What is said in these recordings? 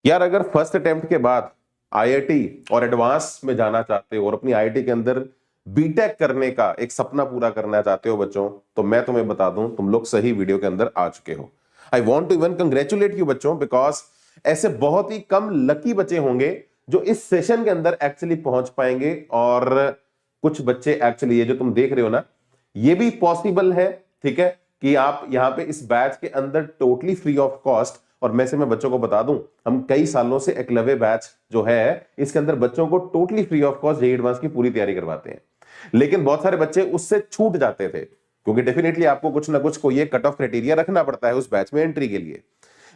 यार अगर first attempt के बाद आईआईटी और एडवांस में जाना चाहते हो और अपनी आईआईटी के अंदर बीटेक करने का एक सपना पूरा करना चाहते हो बच्चों, तो मैं तुम्हें बता दूं तुम लोग सही वीडियो के अंदर आ चुके हो। I want to even congratulate you बच्चों, बिकॉज ऐसे बहुत ही कम लकी बच्चे होंगे जो इस सेशन के अंदर एक्चुअली पहुंच पाएंगे। और कुछ बच्चे एक्चुअली ये जो तुम देख रहे हो ना, ये भी पॉसिबल है, ठीक है, कि आप यहां पे इस बैच के अंदर टोटली फ्री ऑफ कॉस्ट। और मैं बच्चों को बता दूं, हम कई सालों से एकलव्य बैच जो है इसके अंदर बच्चों को totally free of cost JEE advance की पूरी तैयारी करवाते हैं। लेकिन बहुत सारे बच्चे उससे छूट जाते थे, क्योंकि डेफिनेटली आपको कुछ ना कुछ कोई एक कट ऑफ क्राइटेरिया रखना पड़ता है उस बैच में एंट्री के लिए।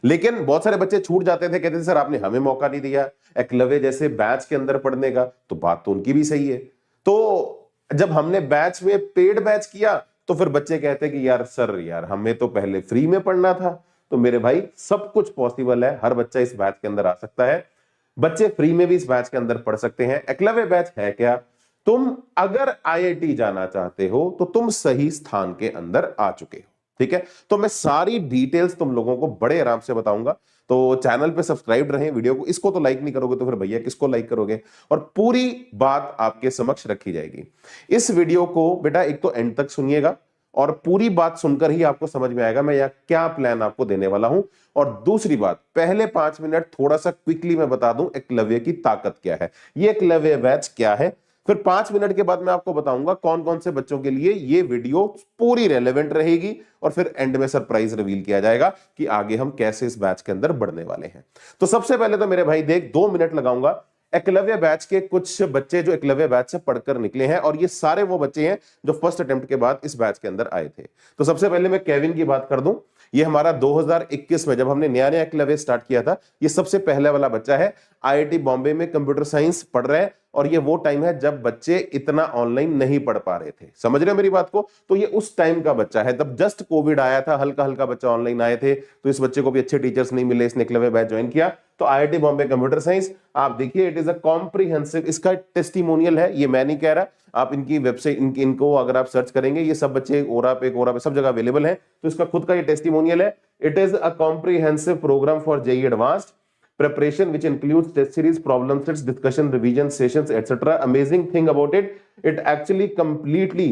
लेकिन बहुत सारे बच्चे छूट जाते थे, कहते थे सर आपने हमें मौका नहीं दिया एकलव्य जैसे बैच के अंदर पढ़ने का। तो बात तो उनकी भी सही है। तो जब हमने बैच में पेड बैच किया तो फिर बच्चे कहते कि यार सर यार हमें तो पहले फ्री में पढ़ना था। तो मेरे भाई सब कुछ पॉसिबल है, हर बच्चा इस बैच के अंदर आ सकता है। बच्चे फ्री में भी इस बैच के अंदर पढ़ सकते हैं। एकलव्य बैच है क्या? तुम अगर आईआईटी जाना चाहते हो तो तुम सही स्थान के अंदर आ चुके हो, ठीक है। तो मैं सारी डिटेल्स तुम लोगों को बड़े आराम से बताऊंगा। तो चैनल पे सब्सक्राइब रहे, वीडियो को इसको तो लाइक नहीं करोगे तो फिर भैया किसको लाइक करोगे। और पूरी बात आपके समक्ष रखी जाएगी। इस वीडियो को बेटा एक तो एंड तक सुनिएगा और पूरी बात सुनकर ही आपको समझ में आएगा मैं यह क्या प्लान आपको देने वाला हूं। और दूसरी बात, पहले 5 मिनट थोड़ा सा क्विकली मैं बता दूं एकलव्य की ताकत क्या है, ये एकलव्य बैच क्या है। फिर 5 मिनट के बाद मैं आपको बताऊंगा कौन कौन से बच्चों के लिए ये वीडियो पूरी रेलेवेंट रहेगी। और फिर एंड में सरप्राइज रिवील किया जाएगा कि आगे हम कैसे इस बैच के अंदर बढ़ने वाले हैं। तो सबसे पहले तो मेरे भाई देख, 2 मिनट लगाऊंगा। एकलव्य बैच के कुछ बच्चे जो एकलव्य बैच से पढ़कर निकले हैं, और ये सारे वो बच्चे हैं जो फर्स्ट अटेम्प्ट के बाद इस बैच के अंदर आए थे। तो सबसे पहले मैं केविन की बात कर दूं। ये हमारा 2021 में जब हमने नया नया एकलव्य स्टार्ट किया था, ये सबसे पहले वाला बच्चा है। आईआईटी बॉम्बे में कंप्यूटर साइंस पढ़ रहा है। और ये वो टाइम है जब बच्चे इतना ऑनलाइन नहीं पढ़ पा रहे थे, समझ रहे हो मेरी बात को। तो ये उस टाइम का बच्चा है, तब जस्ट कोविड आया था, हल्का हल्का बच्चा ऑनलाइन आए थे। तो इस बच्चे को भी अच्छे टीचर्स नहीं मिले, इसने एकलव्य बैच ज्वाइन किया। तो आईआईटी बॉम्बे कंप्यूटर साइंस, आप देखिए इट इज अ कॉम्प्रिहेंसिव, इसका टेस्टिमोनियल है, ये मैं नहीं कह रहा। आप इनकी वेबसाइट इनको अगर आप सर्च करेंगे, ये सब बच्चे ओरा पे सब जगह अवेलेबल है। तो इसका खुद का ये टेस्टिमोनियल है। It is a comprehensive program for JEE advanced preparation which includes test series, problem sets, discussion, revision sessions, etc. Amazing thing about it, it actually completely,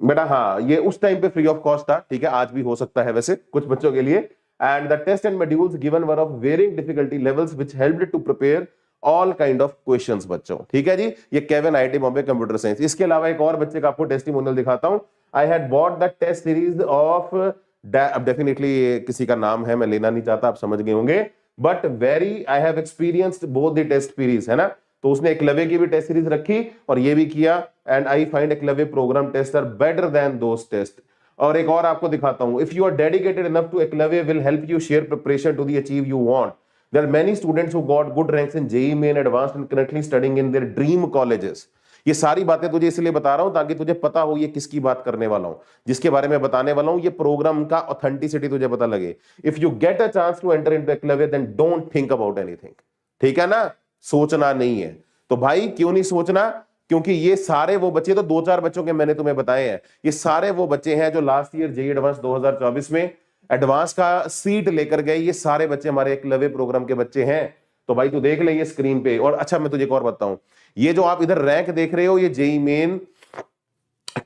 बेटा हाँ, ये उस टाइम पे फ्री ऑफ कॉस्ट था, ठीक है, आज भी हो सकता है वैसे कुछ बच्चों के लिए। And the test and modules given were of varying difficulty levels which helped to prepare all kind of questions बच्चों, ठीक है जी। ये Kevin IIT Bombay computer science. इसके अलावा एक और बच्चे का आपको टेस्टिमोनियल दिखाता हूं। I had bought the test series of, अब डेफिनेटली किसी का नाम है, मैं लेना नहीं चाहता, आप समझ गए होंगे। But very I have experienced both the test series, है ना। तो उसने एकलव्य की भी टेस्ट सीरीज रखी और ये भी किया। And I find Eklavya program test are better than those test. और एक और आपको दिखाता हूं। If you are dedicated enough to Eklavya will help you share preparation to the achieve you want. There are many students who got good ranks in JEE main advanced and currently studying in their dream colleges. ये सारी बातें तुझे इसलिए बता रहा हूं ताकि तुझे पता हो ये किसकी बात करने वाला हूं, जिसके बारे में बताने वाला हूं। ये प्रोग्राम का ऑथेंटिसिटी तुझे पता लगे। If you get a chance to enter into Eklavya then don't think about anything, ठीक है ना, सोचना नहीं है। तो भाई क्यों नहीं सोचना? क्योंकि ये सारे वो बच्चे, तो 2-4 बच्चों के मैंने तुम्हें बताए हैं, ये सारे वो बच्चे हैं जो लास्ट ईयर जेईई एडवांस 2024 में एडवांस का सीट लेकर गए। ये सारे बच्चे हमारे एकलव्य प्रोग्राम के बच्चे हैं। तो भाई तू देख ले ये स्क्रीन पे। और अच्छा मैं तुझे एक और बताऊं, ये जो आप इधर रैंक देख रहे हो, ये जेईई मेन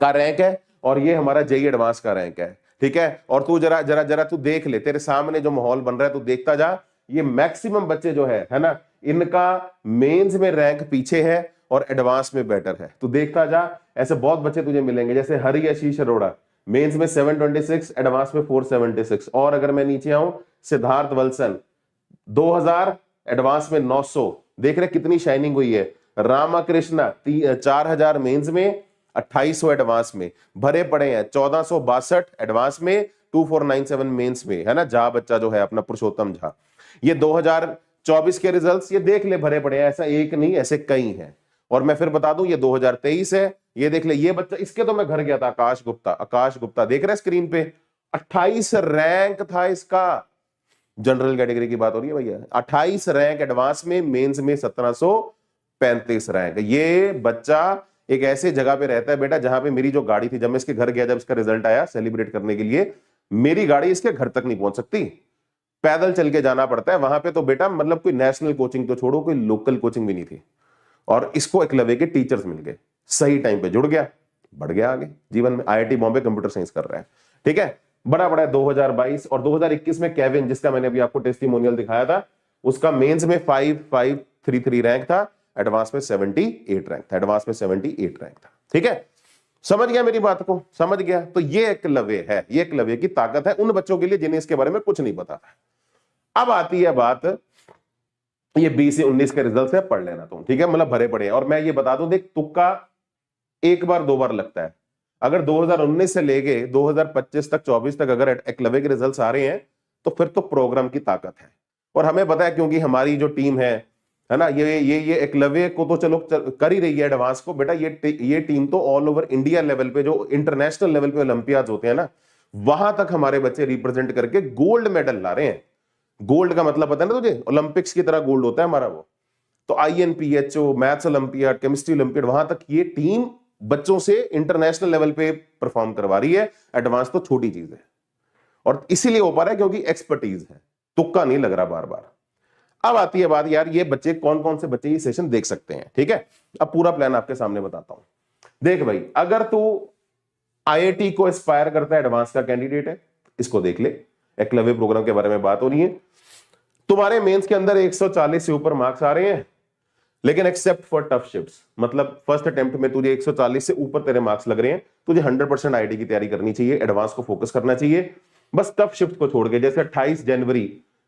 का रैंक है और ये हमारा जेईई एडवांस का रैंक है, ठीक है। और तू जरा जरा जरा तू देख ले, तेरे सामने जो माहौल बन रहा है तू देखता जा। ये मैक्सिमम बच्चे जो है ना, इनका मेंस में रैंक पीछे है और एडवांस में बेटर है। तू देखता जा, ऐसे बहुत बच्चे तुझे मिलेंगे, जैसे हरि आशीष अरोड़ा मेंस में 726, एडवांस में 476। और अगर मैं नीचे आऊं, सिद्धार्थ वल्सन 2000, एडवांस में 900। देख रहे कितनी शाइनिंग हुई है। रामाकृष्णा 4000 मेंस में, 2800 एडवांस में। भरे पड़े हैं 1462 एडवांस में, 2497 मेंस में, है ना। झा बच्चा जो है अपना पुरुषोत्तम झा, ये 2024 के रिजल्ट्स ये देख ले, भरे पड़े हैं, ऐसा एक नहीं ऐसे कई हैं। और मैं फिर बता दूं ये 2023 है, ये देख ले, ये बच्चा, इसके तो मैं घर गया था, आकाश गुप्ता देख रहे स्क्रीन पे, 28 रैंक था इसका। जनरल कैटेगरी की बात हो रही है भैया। 28 रैंक एडवांस में, मेंस में 1735 रैंक। ये बच्चा एक ऐसे जगह पे रहता है बेटा जहां पे मेरी जो गाड़ी थी, जब मैं इसके घर गया, जब इसका रिजल्ट आया सेलिब्रेट करने के लिए, मेरी गाड़ी इसके घर तक नहीं पहुंच सकती। पैदल चल के जाना पड़ता है वहां पे। तो बेटा मतलब कोई नेशनल कोचिंग तो छोड़ो, कोई लोकल कोचिंग भी नहीं थी, और इसको एकलव्य के टीचर्स मिल गए, सही टाइम पे जुड़ गया, बढ़ गया आगे जीवन में। आईआईटी बॉम्बे कंप्यूटर साइंस कर रहा है, ठीक है, बड़ा बड़ा है। 2022 और 2021 में केविन, जिसका मैंने अभी आपको टेस्टिमोनियल दिखाया था, उसका मेंस में 5533 रैंक था, एडवांस में 78 रैंक था, एडवांस में 78 रैंक था, ठीक है। समझ गया मेरी बात को, समझ गया। तो ये एकलव्य है, ये एकलव्य की ताकत है उन बच्चों के लिए जिन्हें इसके बारे में कुछ नहीं पता था। अब आती है बात, ये 20 से 19 के रिजल्ट है, पढ़ लेना तुम, ठीक है, मतलब भरे पड़े हैं। और मैं ये बता दूं, देख तुक्का एक बार दो बार लगता है। अगर 2019 से लेके 2025 तक 24 तक अगर एकलव्य के रिजल्ट्स आ रहे हैं तो फिर तो प्रोग्राम की ताकत है। और हमें पता है क्योंकि हमारी जो टीम है ना, ये एकलव्य को तो चलो कर ही रही है एडवांस को। बेटा ये टीम तो ऑल ओवर इंडिया लेवल पे, जो इंटरनेशनल लेवल पे ओलंपियाड होते हैं ना, वहां तक हमारे बच्चे रिप्रेजेंट करके गोल्ड मेडल ला रहे हैं। गोल्ड का मतलब पता है ना तुझे, ओलंपिक्स की तरह गोल्ड होता है हमारा वो। तो INPHO, maths olympiad, chemistry olympiad, वहां तक ये टीम बच्चों से इंटरनेशनल लेवल पे परफॉर्म करवा रही है। एडवांस तो छोटी चीज है, और इसीलिए हो पा रहा है क्योंकि एक्सपर्टीज है, तुक्का नहीं लग रहा बार बार। अब आती है बात, यार ये बच्चे कौन कौन से बच्चे ये सेशन देख सकते हैं, ठीक है। अब पूरा प्लान आपके सामने बताता हूं। देख भाई, अगर तू IIT को एस्पायर करता है, एडवांस का कैंडिडेट है, इसको देख ले, एकलव्य प्रोग्राम के बारे में बात हो रही है। तुम्हारे मेंस के अंदर 140 से ऊपर मार्क्स आ रहे हैं, लेकिन एक्सेप्ट फॉर टफ शिफ्ट्स, मतलब फर्स्ट अटेम्प्ट में तुझे 140 से ऊपर तेरे मार्क्स लग रहे हैं, तुझे 100% IIT की तैयारी करनी चाहिए, एडवांस को फोकस करना चाहिए। बस टफ शिफ्ट को छोड़ के, जैसे 28 जनवरी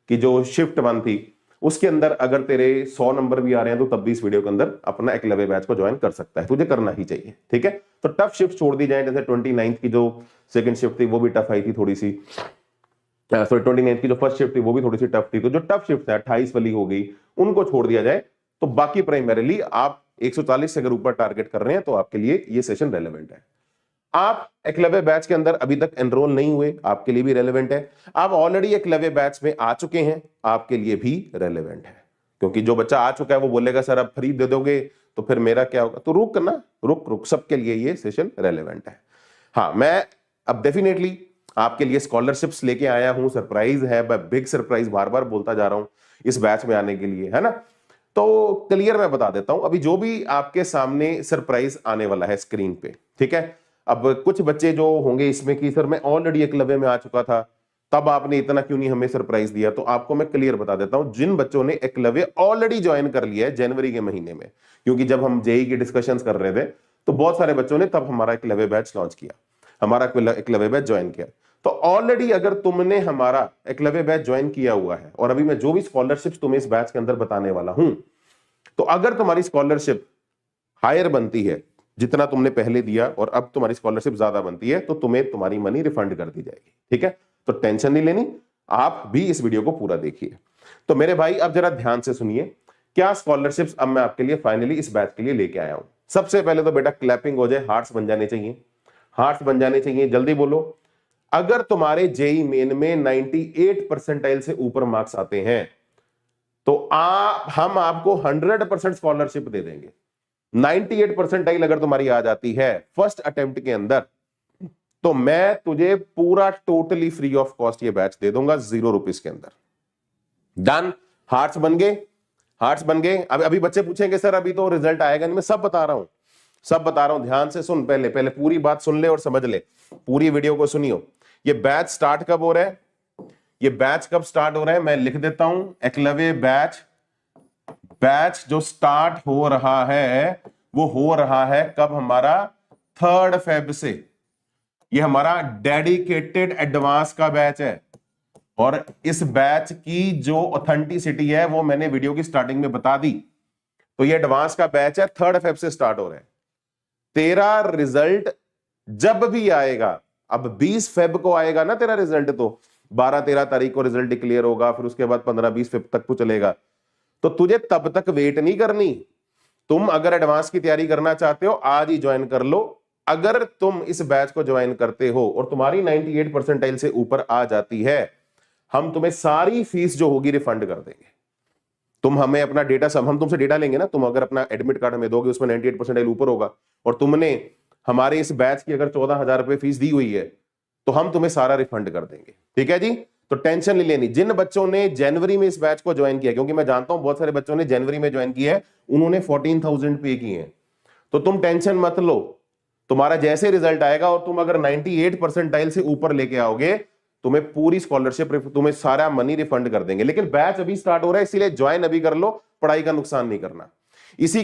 की जो शिफ्ट 1 थी, उसके अंदर अगर तेरे 100 नंबर भी आ रहे हैं तो तब भी इस वीडियो के अंदर अपना एकलव्य बैच को ज्वाइन कर सकता है, तुझे करना ही चाहिए, ठीक है। तो टफ शिफ्ट छोड़ दी जाए, जैसे 29 की जो सेकंड शिफ्ट थी वो भी टफ आई थी थोड़ी सी, सॉरी 29 की जो फर्स्ट शिफ्ट थी वो भी थोड़ी सी टफ थी। तो जो टफ शिफ्ट है 28 वाली हो गई, उनको छोड़ दिया जाए, तो बाकी प्राइमरीली आप 140 से अगर ऊपर टारगेट कर रहे हैं तो आपके लिए ये सेशन रेलेवेंट है। आप एकलव्य बैच के अंदर अभी तक एनरोल नहीं हुए, आपके लिए भी रेलेवेंट है। आप ऑलरेडी एकलव्य बैच में आ चुके हैं, आपके लिए भी रेलेवेंट है। क्योंकि जो बच्चा आ चुका है वो बोलेगा सर अब फ्री दे दोगे तो फिर मेरा क्या होगा, तो रुक ना, रुक, सबके लिए ये सेशन रेलेवेंट है। हाँ, मैं अब डेफिनेटली आपके लिए स्कॉलरशिप्स लेके आया हूं, सरप्राइज है, बिग सरप्राइज, बार बार बोलता जा रहा हूं इस बैच में आने के लिए, है ना। तो क्लियर मैं बता देता हूं, अभी जो भी आपके सामने सरप्राइज आने वाला है स्क्रीन पे, ठीक है। अब कुछ बच्चे जो होंगे इसमें कि सर मैं ऑलरेडी एकलव्य में आ चुका था, तब आपने इतना क्यों नहीं हमें सरप्राइज दिया, तो आपको मैं क्लियर बता देता हूं, जिन बच्चों ने एकलव्य ऑलरेडी ज्वाइन कर लिया है जनवरी के महीने में, क्योंकि जब हम जेई की डिस्कशंस कर रहे थे तो बहुत सारे बच्चों ने तब हमारा एकलव्य बैच लॉन्च किया, हमारा एकलव्य बैच ज्वाइन किया। तो ऑलरेडी अगर तुमने हमारा एकलव्य बैच ज्वाइन किया हुआ है, और अभी मैं जो भी स्कॉलरशिप्स तुम्हें इस बैच के अंदर बताने वाला हूं, तो अगर तुम्हारी स्कॉलरशिप हायर बनती है, जितना तुमने पहले दिया और अब तुम्हारी स्कॉलरशिप ज्यादा बनती है, तो तुम्हें तुम्हारी मनी रिफंड कर दी जाएगी, ठीक है। तो टेंशन नहीं लेनी, आप भी इस वीडियो को पूरा देखिए। तो मेरे भाई अब जरा ध्यान से सुनिए, क्या स्कॉलरशिप्स अब मैं आपके लिए फाइनली इस बैच के लिए लेके आया हूं। सबसे पहले तो बेटा क्लैपिंग हो जाए, हार्ट्स बन जाने चाहिए, हार्ट्स बन जाने चाहिए, जल्दी बोलो। अगर तुम्हारे जेई मेन में 98 परसेंटाइल से ऊपर मार्क्स आते हैं तो हम आपको 100% स्कॉलरशिप दे देंगे। 98 परसेंटाइल अगर तुम्हारी आ जाती है फर्स्ट अटेम्प्ट के अंदर, तो मैं तुझे पूरा टोटली फ्री ऑफ कॉस्ट ये बैच दे दूंगा, 0 रुपीज के अंदर। डन, हार्ट्स बन गए, हार्ट्स बन गए। अभी बच्चे पूछेंगे सर अभी तो रिजल्ट आएगा नहीं, मैं सब बता रहा हूं, सब बता रहा हूं, ध्यान से सुन, पहले पहले पूरी बात सुन ले और समझ ले, पूरी वीडियो को सुनियो। ये बैच स्टार्ट कब हो रहा है, ये बैच कब स्टार्ट हो रहा है, मैं लिख देता हूं, एकलव्य बैच जो स्टार्ट हो रहा है वो हो रहा है कब, हमारा 3 फेब से। ये हमारा डेडिकेटेड एडवांस का बैच है, और इस बैच की जो ऑथेंटिसिटी है वो मैंने वीडियो की स्टार्टिंग में बता दी। तो ये एडवांस का बैच है, 3 फेब से स्टार्ट हो रहा है। तेरा रिजल्ट जब भी आएगा, अब 20 फेब को आएगा ना तेरा रिजल्ट, तो 12-13 तारीख को रिजल्ट डिक्लेयर होगा, फिर उसके बाद 15-20 फेब तक को चलेगा। तो तुझे तब तक वेट नहीं करनी, तुम अगर एडवांस की तैयारी करना चाहते हो आज ही ज्वाइन कर लो। अगर तुम इस बैच को ज्वाइन करते हो और तुम्हारी 98 परसेंटाइल से ऊपर आ जाती है, हम तुम्हें सारी फीस जो होगी रिफंड कर देंगे। तुम हमें अपना डेटा, हम तुमसे डेटा लेंगे ना, तुम अगर अपना एडमिट कार्ड हमें दोगे उसमें 98 परसेंटाइल ऊपर होगा, और तुमने हमारे इस बैच की अगर 14,000 रुपए फीस दी हुई है, तो हम तुम्हें सारा रिफंड कर देंगे, ठीक है जी। तो टेंशन नहीं लेनी। जिन बच्चों ने जनवरी में इस बैच को ज्वाइन किया, क्योंकि मैं जानता हूं बहुत सारे बच्चों ने जनवरी में ज्वाइन किया है, उन्होंने 14,000 पे किए हैं, तो तुम टेंशन मत लो। तुम्हारा जैसे रिजल्ट आएगा और तुम अगर 98 परसेंटाइल से ऊपर लेके आओगे, तुम्हें पूरी स्कॉलरशिप, तुम्हें सारा मनी रिफंड कर देंगे। लेकिन बैच अभी स्टार्ट हो रहा है, इसीलिए ज्वाइन अभी कर लो, पढ़ाई का नुकसान नहीं करना। इसी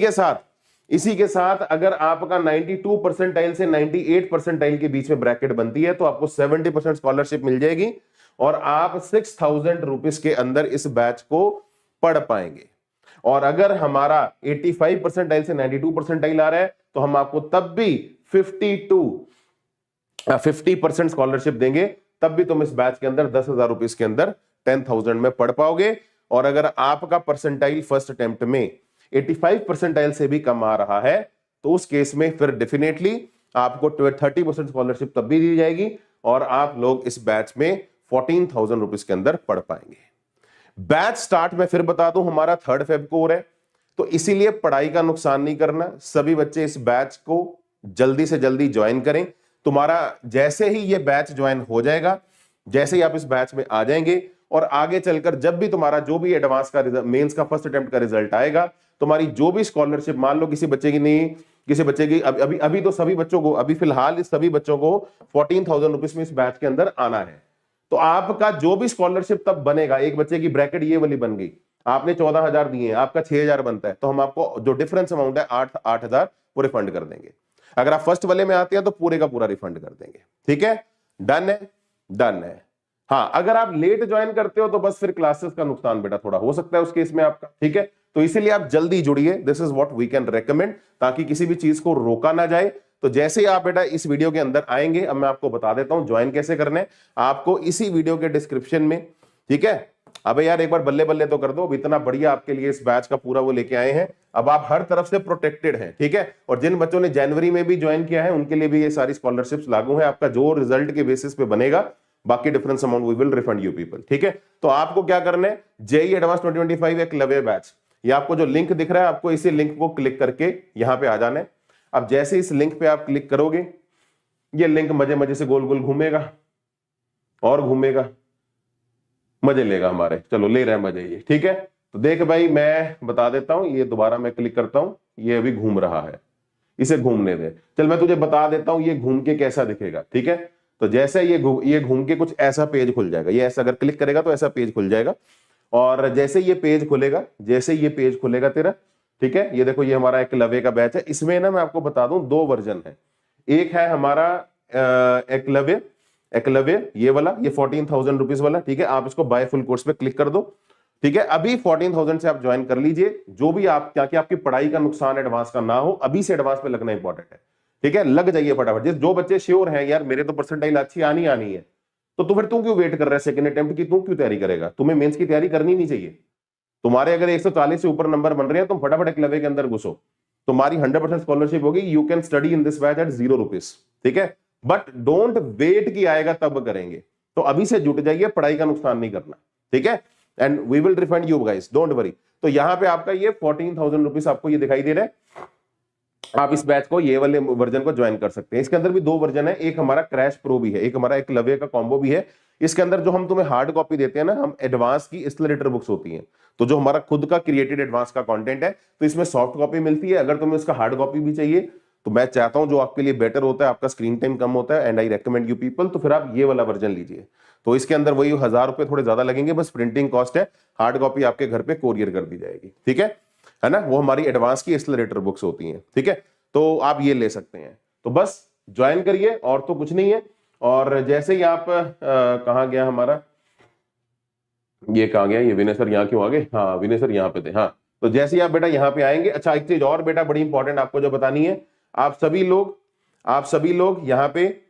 के साथ अगर आपका 92 परसेंटाइल से 98 परसेंटाइल के बीच में ब्रैकेट बनती है तो आपको 70% स्कॉलरशिप मिल जाएगी और आप 6,000 रुपीज के अंदर इस बैच को पढ़ पाएंगे। और अगर हमारा 85 परसेंटाइल से 92 परसेंटाइल आ रहा है तो हम आपको तब भी 50% स्कॉलरशिप देंगे, तब भी तुम इस बैच के अंदर 10,000 रुपीज के अंदर 10,000 में पढ़ पाओगे। और अगर आपका परसेंटाइल फर्स्ट अटेम्प्ट में 85 परसेंटाइल से भी कम आ रहा है तो उस केस में फिर डेफिनेटली आपको 30% स्कॉलरशिप तब भी दी जाएगी और आप लोग इस बैच में 14,000 रुपीज के अंदर पढ़ पाएंगे। बैच स्टार्ट में फिर बता दूं हमारा 3 फेब को हो रहा है, तो इसीलिए पढ़ाई का नुकसान नहीं करना। सभी बच्चे इस बैच को जल्दी से जल्दी ज्वाइन करें। तुम्हारा जैसे ही ये बैच ज्वाइन हो जाएगा, जैसे ही आप इस बैच में आ जाएंगे और आगे चलकर जब भी तुम्हारा जो भी एडवांस का मेंस का फर्स्ट अटेम्प्ट का रिजल्ट आएगा, तुम्हारी जो भी स्कॉलरशिप, मान लो किसी बच्चे की नहीं, किसी बच्चे की अभी तो सभी बच्चों को, अभी फिलहाल इस सभी बच्चों को 14,000 रुपीज में इस बैच के अंदर आना है। तो आपका जो भी स्कॉलरशिप तब बनेगा, एक बच्चे की ब्रैकेट ये वाली बन गई, आपने 14,000 दिए हैं, आपका 6,000 बनता है, तो हम आपको जो डिफरेंस अमाउंट है 8,000 वो रिफंड कर देंगे। अगर आप फर्स्ट वाले में आते हैं तो पूरे का पूरा रिफंड कर देंगे। ठीक है, डन है, डन है। हाँ, अगर आप लेट ज्वाइन करते हो तो बस फिर क्लासेस का नुकसान बेटा थोड़ा हो सकता है उस केस में आपका। ठीक है, तो इसीलिए आप जल्दी जुड़िए, this is what we can recommend, ताकि किसी भी चीज को रोका ना जाए। तो जैसे ही आप बेटा इस वीडियो के अंदर आएंगे, अब मैं आपको बता देता हूं ज्वाइन कैसे करना है, आपको इसी वीडियो के डिस्क्रिप्शन में, ठीक है, अबे यार एक बार बल्ले बल्ले तो कर दो, इतना बढ़िया आपके लिए इस बैच का पूरा वो लेके आए हैं, अब आप हर तरफ से प्रोटेक्टेड हैं। ठीक है, और जिन बच्चों ने जनवरी में भी ज्वाइन किया है उनके लिए भी ये सारी स्कॉलरशिप्स लागू है। आपका जो रिजल्ट के बेसिस पे बनेगा, बाकी difference amount we will refund you people. ठीक है, तो आपको क्या करना है, जेईई एडवांस 2025 एकलव्य बैच, ये आपको जो लिंक दिख रहा है, आपको इसी लिंक को क्लिक करके यहां पे आ जाना है। अब जैसे इस लिंक पे आप क्लिक करोगे, ये लिंक मजे मजे से गोल गोल घूमेगा और घूमेगा, मजे लेगा हमारे, चलो ले रहे हैं मजे ये। ठीक है, तो देख भाई मैं बता देता हूं, ये दोबारा मैं क्लिक करता हूं, ये अभी घूम रहा है, इसे घूमने दे। चल मैं तुझे बता देता हूं ये घूम के कैसा दिखेगा। ठीक है, तो जैसे ये घूम के कुछ ऐसा पेज खुल जाएगा, ये ऐसा अगर क्लिक करेगा तो ऐसा पेज खुल जाएगा। और जैसे ये पेज खुलेगा, जैसे ये पेज खुलेगा तेरा, ठीक है, ये देखो ये हमारा एकलव्य का बैच है। इसमें ना मैं आपको बता दूं 2 वर्जन है, एक है हमारा एकलव्य ये वाला, ये 14,000 रुपीज वाला। ठीक है, आप इसको बाय फुल कोर्स पे क्लिक कर दो। ठीक है, अभी 14,000 से आप ज्वाइन कर लीजिए, जो भी आप, क्या कि आपकी पढ़ाई का नुकसान एडवांस का ना हो, अभी से एडवांस पे लगना इंपॉर्टेंट है। ठीक है, लग जाइए फटाफट। जो बच्चे श्योर हैं यार मेरे तो परसेंटाइल अच्छी आनी है, तो फिर तू क्यों वेट कर रहा है सेकंड अटेम्प्ट की, तू क्यों तैयारी करेगा? तुम्हें मेंस की तैयारी करनी नहीं चाहिए। तुम्हारे अगर 140 से ऊपर नंबर बन रहे हैं, तुम फटाफट एकलव्य के अंदर घुसो, तुम्हारी 100% स्कॉलरशिप होगी। You can study in this batch at 0 rupees. ठीक है, बट डोंट वेट कि आएगा तब करेंगे, तो अभी से जुट जाइए, पढ़ाई का नुकसान नहीं करना। ठीक है, and we will refund you guys, don't worry. तो यहां पे आपका ये 14,000 रुपीज आपको ये दिखाई दे रहा है। आप इस बैच को, ये वाले वर्जन को ज्वाइन कर सकते हैं। इसके अंदर भी 2 वर्जन है, एक हमारा क्रैश प्रो भी है, एक हमारा एकलव्य का कॉम्बो भी है। इसके अंदर जो हम तुम्हें हार्ड कॉपी देते हैं ना, हम एडवांस की एक्सेलरेटर बुक्स होती हैं, तो जो हमारा खुद का क्रिएटेड एडवांस का कंटेंट है, तो इसमें सॉफ्ट कॉपी मिलती है। अगर तुम्हें इसका हार्ड कॉपी भी चाहिए तो मैं चाहता हूं जो आपके लिए बेटर होता है, आपका स्क्रीन टाइम कम होता है, and I recommend you people, तो फिर आप ये वाला वर्जन लीजिए। तो इसके अंदर वही 1,000 रुपए थोड़े ज्यादा लगेंगे, बस प्रिंटिंग कॉस्ट है, हार्ड कॉपी आपके घर पे कोरियर कर दी जाएगी। ठीक है ना, वो हमारी एडवांस की एक्सेलरेटर बुक्स होती हैं। ठीक है, तो आप ये ले सकते हैं। तो बस ज्वाइन करिए, और तो कुछ नहीं है। और जैसे ही आप कहां गया हमारा, ये कहां गया, ये विनय सर यहाँ क्यों आ गए? हाँ विनय सर यहाँ पे थे। हाँ, तो जैसे ही आप बेटा यहाँ पे आएंगे, अच्छा एक चीज और बेटा बड़ी इंपॉर्टेंट आपको जो बतानी है, आप सभी लोग यहाँ पे,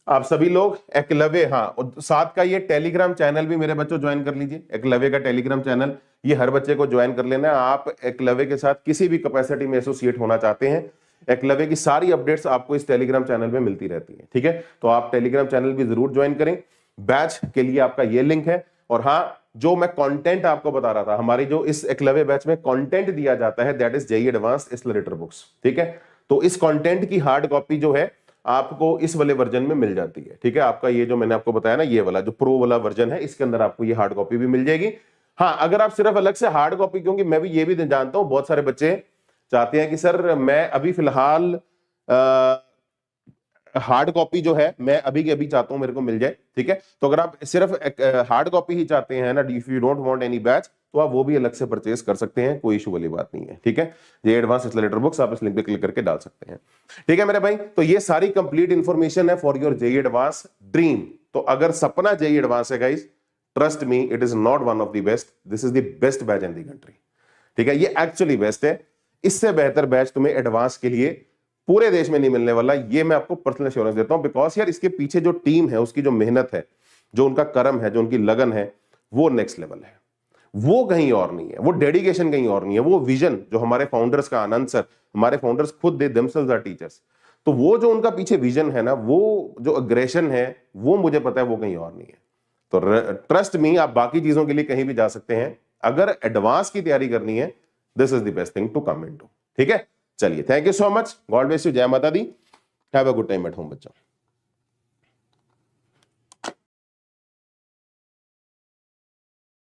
आप सभी लोग एकलव्य, हाँ, साथ का ये टेलीग्राम चैनल भी मेरे बच्चों ज्वाइन कर लीजिए। एकलव्य का टेलीग्राम चैनल ये हर बच्चे को ज्वाइन कर लेना है। आप एकलव्य के साथ किसी भी कैपेसिटी में एसोसिएट होना चाहते हैं, एकलव्य की सारी अपडेट्स आपको इस टेलीग्राम चैनल में मिलती रहती है। ठीक है, तो आप टेलीग्राम चैनल भी जरूर ज्वाइन करें। बैच के लिए आपका ये लिंक है। और हाँ, जो मैं कंटेंट आपको बता रहा था, हमारी जो इस एकलव्य बैच में कंटेंट दिया जाता है, that is JEE advance accelerator books. ठीक है, तो इस कंटेंट की हार्ड कॉपी जो है आपको इस वाले वर्जन में मिल जाती है। ठीक है, आपका ये जो मैंने आपको बताया ना, ये वाला जो प्रो वाला वर्जन है, इसके अंदर आपको ये हार्ड कॉपी भी मिल जाएगी। हाँ, अगर आप सिर्फ अलग से हार्ड कॉपी, क्योंकि मैं भी ये भी जानता हूं बहुत सारे बच्चे चाहते हैं कि सर मैं अभी फिलहाल हार्ड कॉपी जो है मैं अभी के अभी चाहता हूं मेरे को मिल जाए। ठीक है, तो अगर आप सिर्फ हार्ड कॉपी ही चाहते हैं ना, if you don't want any batch, तो आप वो भी अलग से परचेज कर सकते हैं, कोई इशू वाली बात नहीं है। ठीक है, ये एडवांस एक्सेलरेटर बुक्स आप इस लिंक पे क्लिक करके डाल सकते हैं। ठीक है मेरे भाई, तो ये सारी कंप्लीट इंफॉर्मेशन है for your JEE advance dream. तो अगर सपना जेईई एडवांस है guys, trust me, it is not one of the best, this is the best batch in the country. ठीक है, ये एक्चुअली बेस्ट है, इससे बेहतर बैच तुम्हें एडवांस के लिए पूरे देश में नहीं मिलने वाला, ये मैं आपको पर्सनल एश्योरेंस देता हूं। बिकॉज यार इसके पीछे जो टीम है, उसकी जो मेहनत है, जो उनका कर्म है, जो उनकी लगन है, वो नेक्स्ट लेवल है, वो कहीं और नहीं है, वो डेडिकेशन कहीं और नहीं है, वो विजन जो हमारे फाउंडर्स का, आनंद सर, हमारे फाउंडर्स खुद दे देमसेल्व्स आर टीचर्स, तो वो जो उनका पीछे विजन है ना, वो जो अग्रेशन है, वो मुझे पता है वो कहीं और नहीं है। तो ट्रस्ट मी, आप बाकी चीजों के लिए कहीं भी जा सकते हैं, अगर एडवांस की तैयारी करनी है, this is the best thing to come into. ठीक है, चलिए, thank you so much, God bless you, जय माता दी, have a good time at home बच्चों।